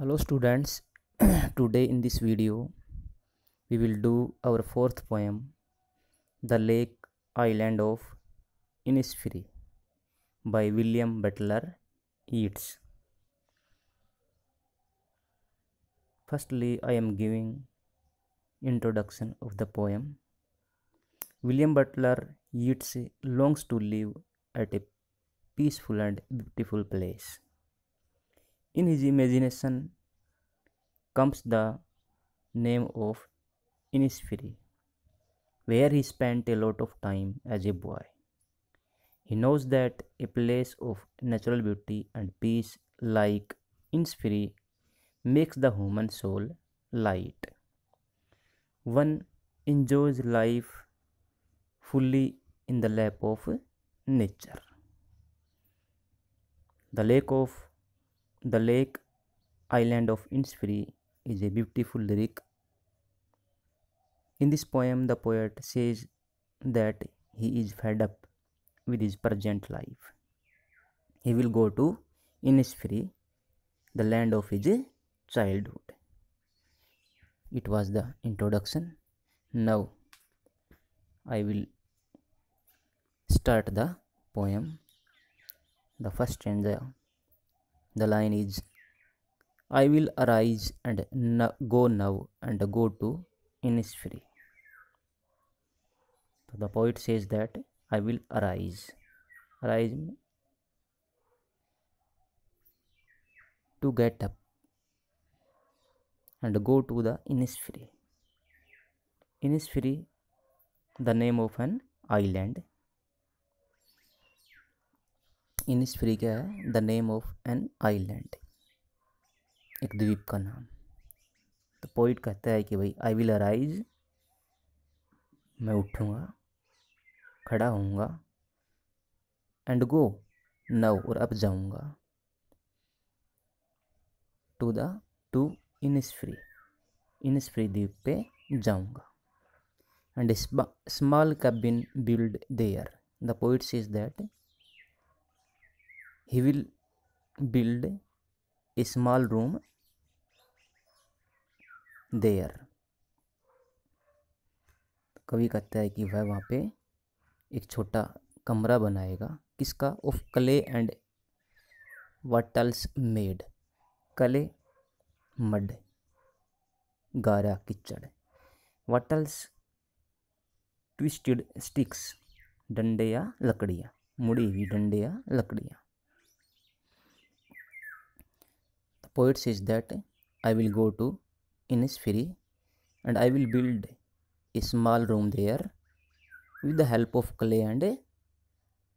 Hello students, today in this video we will do our fourth poem, The Lake Island of Innisfree by William Butler Yeats. Firstly, I am giving introduction of the poem. William Butler Yeats longs to live at a peaceful and beautiful place. In his imagination comes the name of Innisfree, where he spent a lot of time as a boy. He knows that a place of natural beauty and peace like Innisfree makes the human soul light. One enjoys life fully in the lap of nature. The lake island of Innisfree is a beautiful lyric. In this poem, the poet says that he is fed up with his present life. He will go to Innisfree, the land of his childhood. It was the introduction. Now I will start the poem. The first stanza, the line is, I will arise and go now and go to Innisfree. So the poet says that I will arise. Arise means to get up and go to the Innisfree. Innisfree, the name of an island. Innisfree क्या है? The name of an island, एक द्वीप का नाम. तो poet कहता है कि भाई आई विल अराइज, मैं उठूँगा, खड़ा होऊंगा, एंड गो नाउ, और अब जाऊंगा, टू इनिसफ्री, इनिसफ्री द्वीप पे जाऊंगा. And small cabin build their. The poet says that he will build a small room there. कवि कहता है कि वह वहाँ पे एक छोटा कमरा बनाएगा. किसका? Of clay and wattles made. Clay mud, गारा कीचड़, वाटल्स ट्विस्टेड स्टिक्स, डंडे या लकड़ियाँ, मुड़ी हुई डंडे या लकड़ियाँ. Poet says that I will go to Innisfree and I will build a small room there with the help of clay and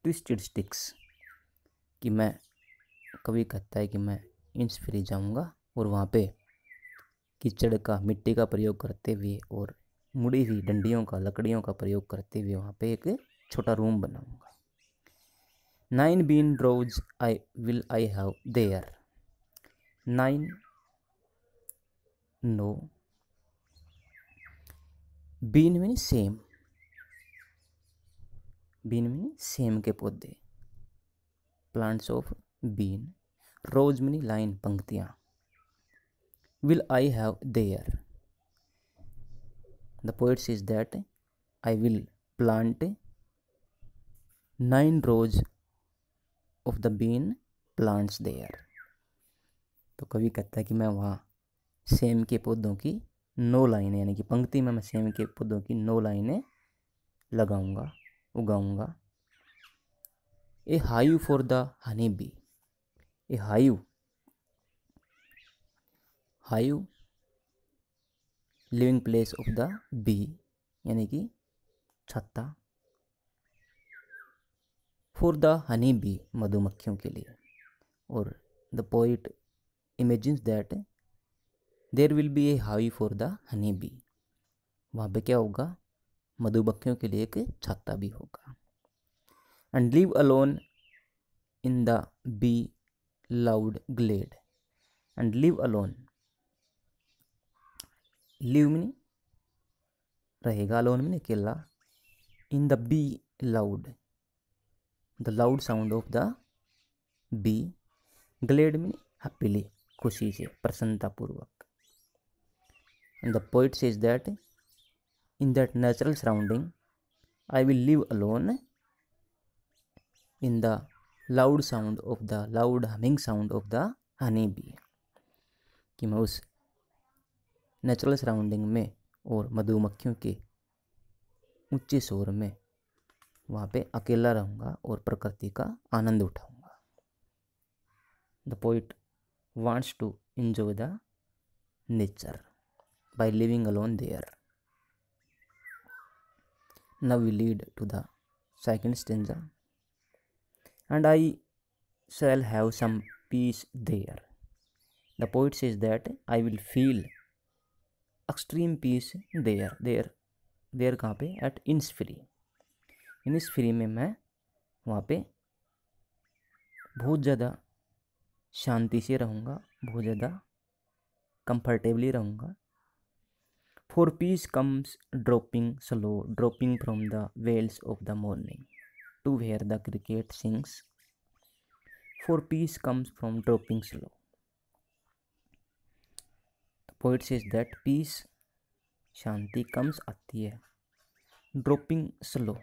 twisted sticks. कि मैं, कवि कहता है कि मैं इनिसफ्री जाऊंगा और वहाँ पे कीचड़ का, मिट्टी का प्रयोग करते हुए और मुड़ी हुई डंडियों का, लकड़ियों का प्रयोग करते हुए वहाँ पे एक छोटा रूम बनाऊंगा. 9 bean rows I have there. 9 no, bean mean सेम, बीन मीन सेम के पौधे, plants of bean. Rows mean line, पंक्तियां. Will I have there. The poet says that I will plant 9 rows of the bean plants there. तो कवि कहता है कि मैं वहाँ सेम के पौधों की 9 लाइनें, यानी कि पंक्ति में मैं सेम के पौधों की 9 लाइनें लगाऊंगा, उगाऊंगा. A hive for the honey bee. A hive, hive living place of the bee, यानी कि छत्ता. फॉर द हनी बी, मधुमक्खियों के लिए. और the poet imagines that there will be a hive for the honey bee. वहाँ पे क्या होगा? मधुमक्खियों के लिए एक छत्ता भी होगा. And live alone in the bee loud glade. And live alone, live mean रहेगा, alone मीन अकेला. In the bee loud, the loud sound of the bee. Glade mean happily, खुशी से, प्रसन्नतापूर्वक। And the poet says that in that natural surrounding I will live alone in the loud humming sound of the honey bee, कि मैं उस natural surrounding में और मधुमक्खियों के ऊंचे शोर में वहाँ पे अकेला रहूँगा और प्रकृति का आनंद उठाऊँगा। The poet wants to enjoy the nature by living alone there. Now we lead to the second stanza. And I shall have some peace there. The poet says that I will feel extreme peace there. There कहाँ पे? At Innisfree. Innisfree में मैं वहाँ पे बहुत ज़्यादा शांति से रहूँगा, बहुत ज़्यादा कंफर्टेबली रहूँगा। For peace comes dropping slow, dropping from the veils of the morning, to where the cricket sings. For peace comes from dropping slow. The poet says that peace, Shanti comes आती है, dropping slow.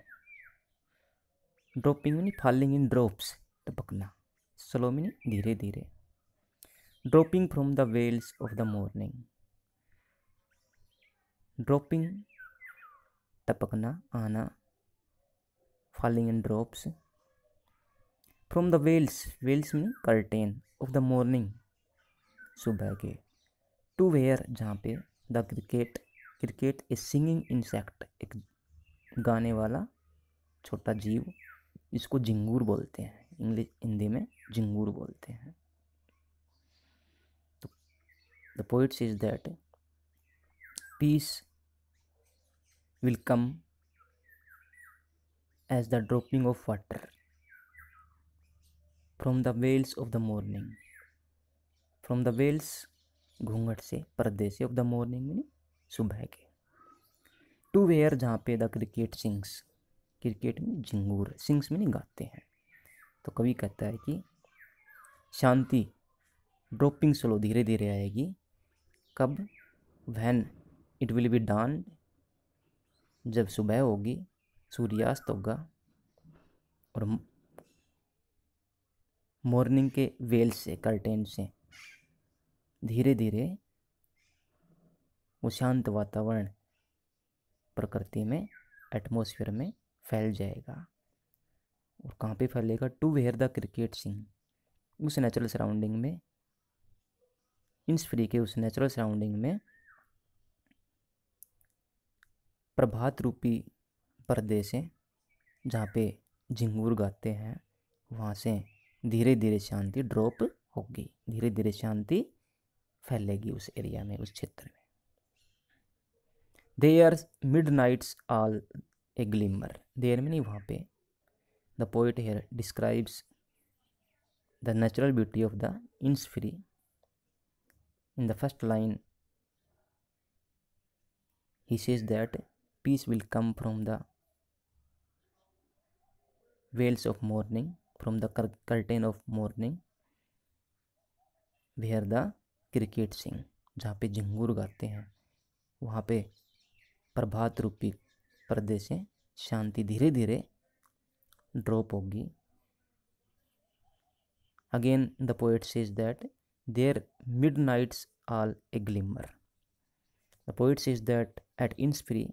Dropping means falling in drops, टपकना. Slow means धीरे धीरे. Dropping from the veils of the morning. Dropping टपकना, आना, falling in drops from the veils में curtain of the morning, सुबह के, to where जहाँ पे the cricket a singing insect, एक गाने वाला छोटा जीव, इसको झिंगूर बोलते हैं, हिंदी में झिंगूर बोलते हैं। तो the poet says that peace will come as the dropping of water from the veils of the morning. From the veils, घूंघट से, पर्दे से, of the morning में सुबह के, to where जहाँ पे द क्रिकेट सिंग्स, क्रिकेट में झिंगूर, सिंग्स में नहीं गाते हैं। तो कवि कहता है कि शांति ड्रॉपिंग स्लो, धीरे धीरे आएगी। कब? When it will be dawn, जब सुबह होगी, सूर्यास्त होगा और मॉर्निंग के वेल से, कर्टेन से धीरे धीरे वो शांत वातावरण प्रकृति में, एटमॉस्फेयर में फैल जाएगा। और कहाँ पे फैलेगा? टू वेयर द क्रिकेट सिंग, उस नेचुरल सराउंडिंग में, इन्सफ्री के उस नेचुरल सराउंडिंग में प्रभात रूपी पर्दे से, जहाँ पे झिंगूर गाते हैं, वहाँ से धीरे धीरे शांति ड्रॉप होगी, धीरे धीरे शांति फैलेगी उस एरिया में, उस क्षेत्र में। There midnight's all a glimmer, there में नहीं, वहाँ पे। The poet here describes the natural beauty of the Innisfree. In the first line he says that peace will come from the veils of morning, from the curtain of morning, where the cricket sing, जहाँ पे झिंगूर गाते हैं, वहाँ पे प्रभात रूपी पर्दे से शांति धीरे धीरे ड्रॉप होगी। Again the poet says that their midnights all a glimmer. The poet says that at Innisfree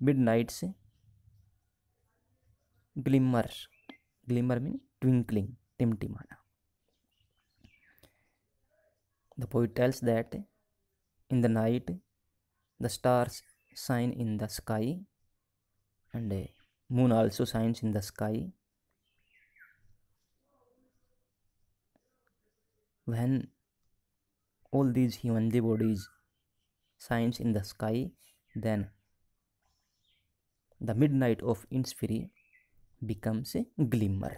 midnights glimmer, glimmer means twinkling, टिमटिमाना। The poet tells that in the night the stars shine in the sky and a moon also shines in the sky. When all these heavenly bodies shines in the sky, then the midnight of Innisfree becomes a glimmer.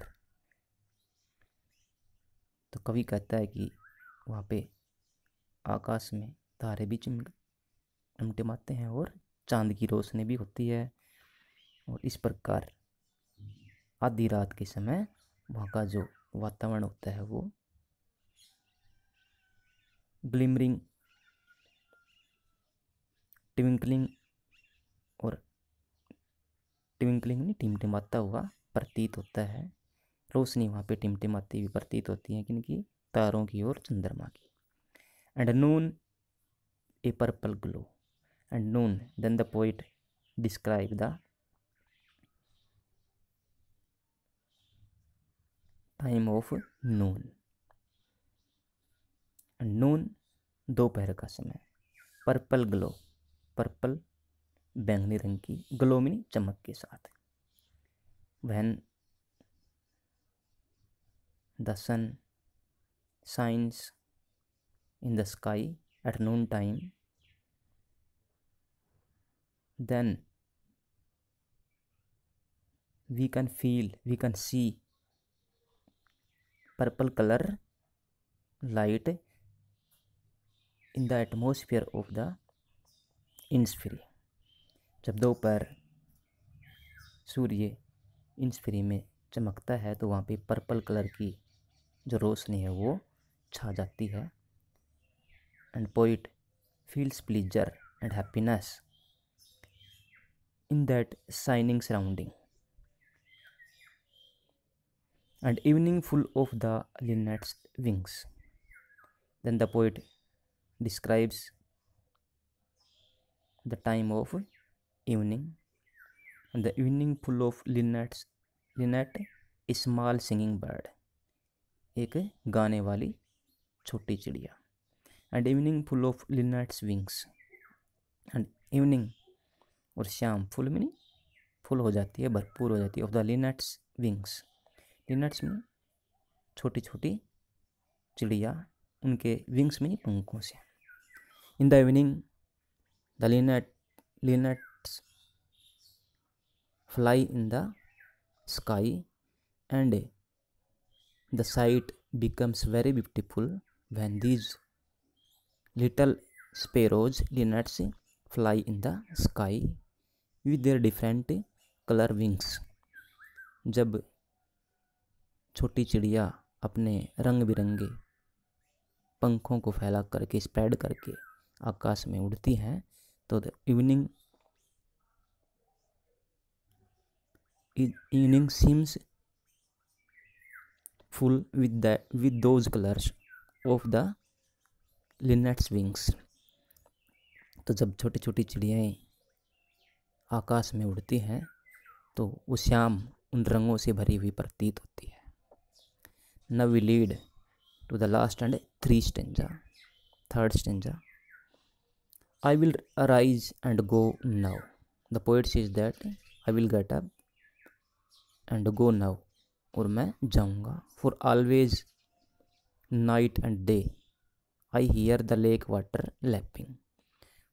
तो कवि कहता है कि वहाँ पे आकाश में तारे भी टिमटिमाते हैं और चांद की रोशनी भी होती है, और इस प्रकार आधी रात के समय वहाँ का जो वातावरण होता है वो ग्लिमरिंग, ट्विंकलिंग, और ट्विंकलिंग नहीं, टिमटिमाता हुआ प्रतीत होता है। रोशनी वहाँ पे टिमटिमाती हुई प्रतीत होती है किनकी? तारों की और चंद्रमा की। And noon a purple glow, and noon, then the poet describe the time of noon. And noon दोपहर का समय, पर्पल ग्लो, पर्पल बैंगनी रंग की, ग्लो मीन चमक के साथ। When the sun shines in the sky at noon time, then we can see purple color light in the atmosphere of the insphere। जब दोपहर सूर्य इंस्फीरी में चमकता है तो वहाँ पे पर्पल कलर की जो रोशनी है वो छा जाती है। And poet feels pleaser and happiness in that shining surrounding, and evening full of the linnet's wings। Then the poet describes the time of evening, and the evening full of linnet a small singing bird, एक गाने वाली छोटी चिड़िया। and evening full of linnet's wings, and evening और शाम, full में नहीं, full हो जाती है, भरपूर हो जाती है, ऑफ द लिनेट्स विंग्स। लिनेट्स में छोटी छोटी चिड़िया, उनके विंग्स में नहीं, पंखों से। In the evening the linnets fly in the sky and the sight becomes very beautiful when these little sparrows linnets fly in the sky with their different colour wings. जब छोटी चिड़िया अपने रंग बिरंगे पंखों को फैला करके, स्प्रेड करके आकाश में उड़ती हैं तो the evening seems full with those colours of the linnets wings. तो जब छोटी छोटी चिड़ियाएँ आकाश में उड़ती हैं तो वो शाम उन रंगों से भरी हुई प्रतीत होती है। Now we lead to the last and third stanza। I will arise and go now। The poet says that I will get up and go now, और मैं जाऊंगा। For always night and day I hear the lake water lapping।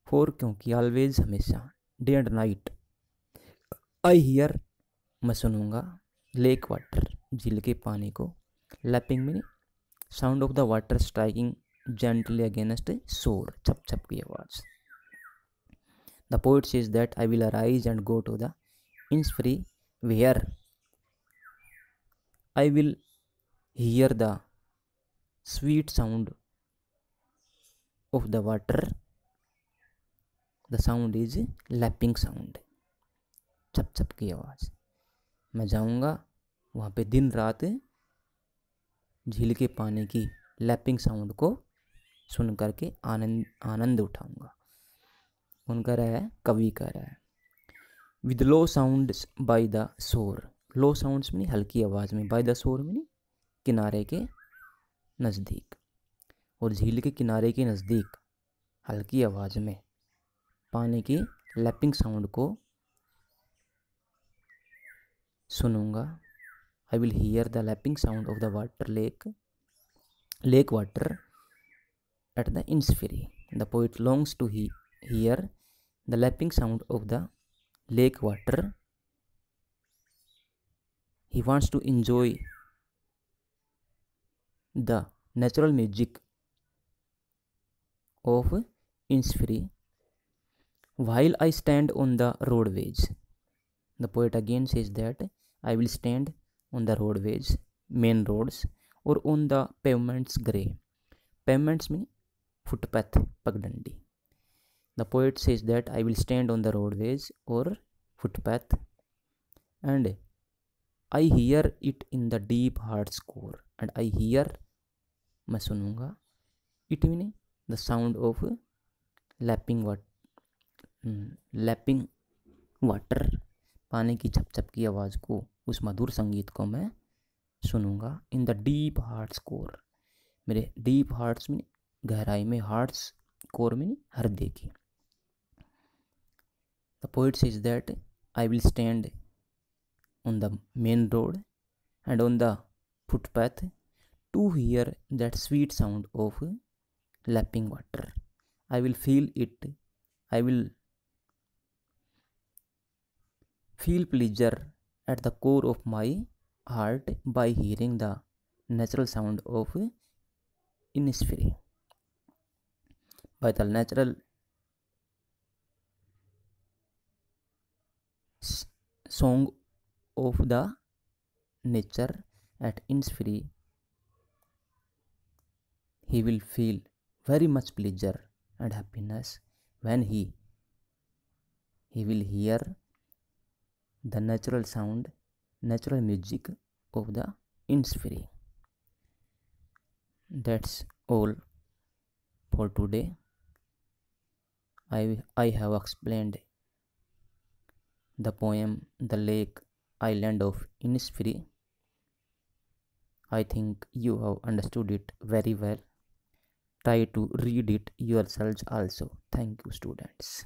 For क्योंकि always हमेशा, day and night, I hear मैं सुनूंगा, lake water झील के पानी को, लैपिंग में sound of the water striking gently against shore, छप छप की आवाज। The poet says that I will arise and go to the Innisfree where I will hear the sweet sound of the water. The sound is lapping sound, छप छप की आवाज़। मैं जाऊंगा वहाँ पे दिन रात झील के पानी की लैपिंग साउंड को सुन करके आनंद उठाऊंगा। कौन कह रहा है? कवि कह रहा है। With low sounds by the shore, low sounds में हल्की आवाज़ में, बाय द शोर में किनारे के नज़दीक, और झील के किनारे के नज़दीक हल्की आवाज़ में पानी की लैपिंग साउंड को सुनूंगा। I will hear the lapping sound of the water lake water at the Innisfree. The poet longs to hear the lapping sound of the lake water. He wants to enjoy the natural music of Innisfree while I stand on the roadways। The poet again says that I will stand on the roadways, main roads, or on the pavements grey। Pavements mean footpath Pagdandi. The poet says that I will stand on the roadways or footpath and I hear it in the deep heart's core. And I hear, मैं सुनूंगा, it meaning the sound of lapping lapping water, पानी की छप छप की आवाज़ को, उस मधुर संगीत को मैं सुनूंगा in the deep hearts core, मेरे डीप हार्ट्स में, गहराई में, हार्ट्स कोर में, हृदय की. The poet says that I will stand on the main road and on the footpath to hear that sweet sound of lapping water. I will feel it. I will feel pleasure at the core of my heart by hearing the natural sound of Innisfree. By the natural song of the nature at Innisfree, he will feel very much pleasure and happiness when he will hear the natural sound, natural music of the Innisfree. That's all for today. I have explained the poem The Lake Island of Innisfree. I think you have understood it very well. Try to read it yourselves also. Thank you, students.